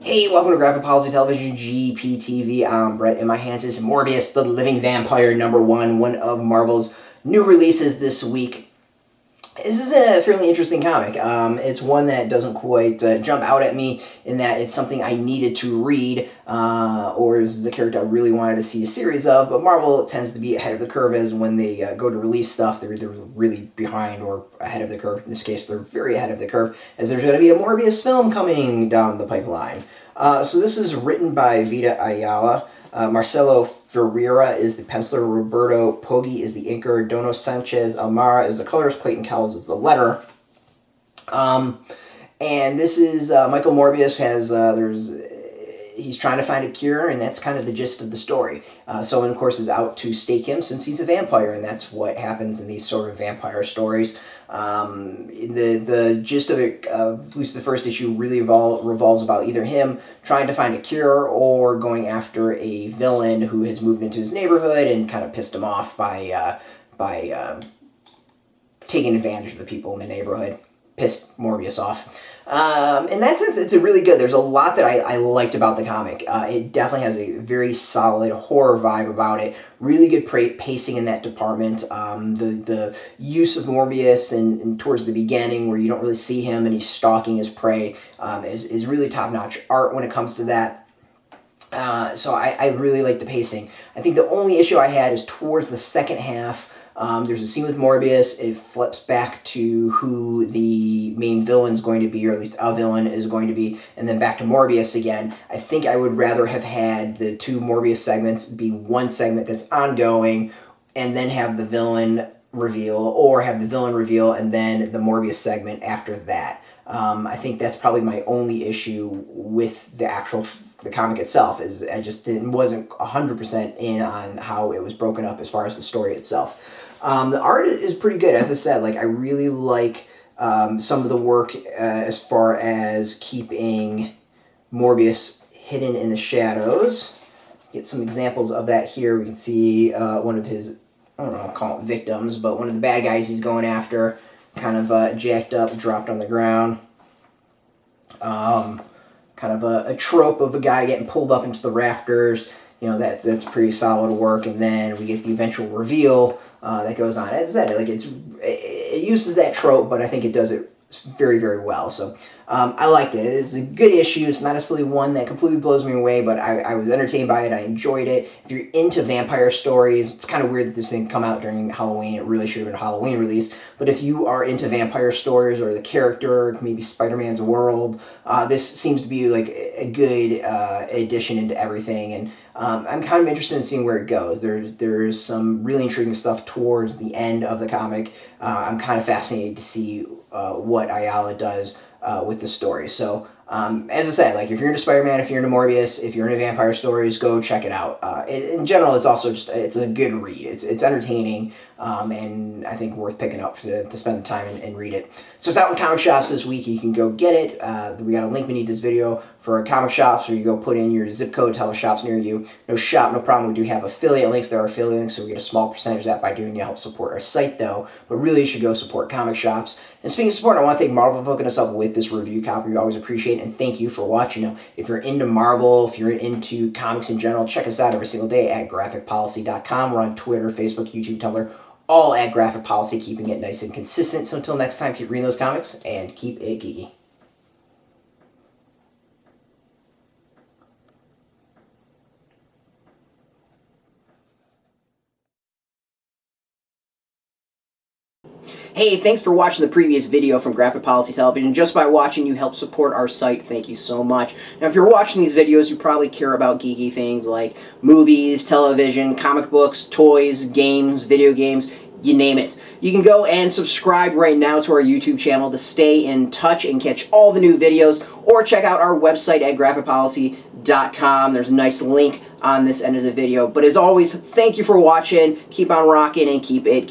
Hey, welcome to Graphic Policy Television, GPTV. I'm Brett. In my hands is Morbius, the Living Vampire #1, one of Marvel's new releases this week. This is a fairly interesting comic. It's one that doesn't quite jump out at me in that it's something I needed to read, or this is a character I really wanted to see a series of, but Marvel tends to be ahead of the curve as when they go to release stuff, they're either really behind or ahead of the curve. In this case, they're very ahead of the curve, as there's going to be a Morbius film coming down the pipeline. So this is written by Vita Ayala. Marcelo Ferreira is the penciler, Roberto Poggi is the inker, Dono Sánchez-Almara is the colorist, Clayton Cowles is the letterer. And this is Michael Morbius has he's trying to find a cure, and that's kind of the gist of the story. Someone, of course, is out to stake him since he's a vampire, and that's what happens in these sort of vampire stories. The gist of it, at least the first issue, really revolves about either him trying to find a cure or going after a villain who has moved into his neighborhood and kind of pissed him off by taking advantage of the people in the neighborhood. Pissed Morbius off. In that sense, it's a really good. There's a lot that I liked about the comic. It definitely has a very solid horror vibe about it. Really good pacing in that department. The use of Morbius and towards the beginning where you don't really see him and he's stalking his prey is really top-notch art when it comes to that. So I really like the pacing. I think the only issue I had is towards the second half. There's a scene with Morbius. It flips back to who the main villain's going to be, or at least a villain is going to be, and then back to Morbius again. I think I would rather have had the two Morbius segments be one segment that's ongoing, and then have the villain reveal, or have the villain reveal, and then the Morbius segment after that. I think that's probably my only issue with the comic itself, is I just wasn't 100% in on how it was broken up as far as the story itself. The art is pretty good, as I said. Like, I really like some of the work as far as keeping Morbius hidden in the shadows. Get some examples of that here. We can see one of his, I don't know, I'll call it victims, but one of the bad guys he's going after, kind of jacked up, dropped on the ground. Kind of a trope of a guy getting pulled up into the rafters. You know, that's pretty solid work, and then we get the eventual reveal that goes on. As I said, like it uses that trope, but I think it does it very, very well. So I liked it. It's a good issue. It's not necessarily one that completely blows me away, but I was entertained by it. I enjoyed it. If you're into vampire stories, it's kind of weird that this thing come out during Halloween. It really should have been a Halloween release. But if you are into vampire stories or the character, maybe Spider-Man's world, this seems to be like a good addition into everything. And I'm kind of interested in seeing where it goes. There's some really intriguing stuff towards the end of the comic. I'm kind of fascinated to see what Ayala does with the story. So, as I said, like, if you're into Spider-Man, if you're into Morbius, if you're into vampire stories, go check it out. In general, it's also just, it's a good read. It's entertaining, and I think worth picking up to spend the time and read it. So it's out in comic shops this week. You can go get it. We got a link beneath this video for comic shops, where you go put in your zip code, tell the shops near you. No shop, no problem. We do have affiliate links. There are affiliate links, so we get a small percentage of that by doing to help support our site, though. But really, you should go support comic shops. And speaking of support, I want to thank Marvel for hooking us up with this review copy. We always appreciate it, and thank you for watching. You know, if you're into Marvel, if you're into comics in general, check us out every single day at graphicpolicy.com. We're on Twitter, Facebook, YouTube, Tumblr, all at Graphic Policy, keeping it nice and consistent. So until next time, keep reading those comics and keep it geeky. Hey, thanks for watching the previous video from Graphic Policy Television. Just by watching, you help support our site. Thank you so much. Now, if you're watching these videos, you probably care about geeky things like movies, television, comic books, toys, games, video games, you name it. You can go and subscribe right now to our YouTube channel to stay in touch and catch all the new videos, or check out our website at graphicpolicy.com. There's a nice link on this end of the video. But as always, thank you for watching. Keep on rocking and keep it geeky.